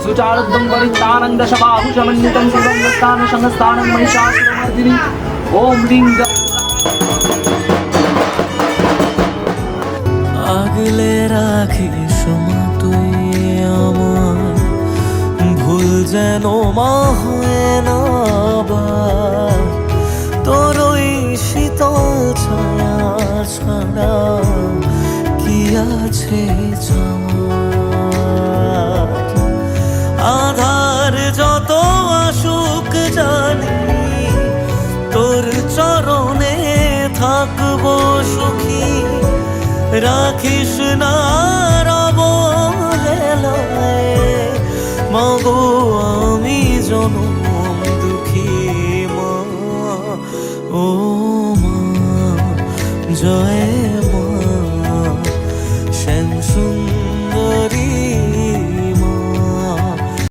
सुचारुद्धं परितानं दशबाहुषमन्वितं सुगन्धस्थानं संस्थानं महिषासुरमर्दिनी ओम ह्रीं আগলে রাখিস মা তুই আমার, ভুল যেন মা হয় না আবার। তোর ওই শীতল ছায়া ছাড়া কি আছে যাওয়ার? আধার যত আসুক জানি তোর চরণে থাকবো সুখী, রাখিস না অবহেলায় মাগো আমি জনম দুঃখী মা। ও মা জয়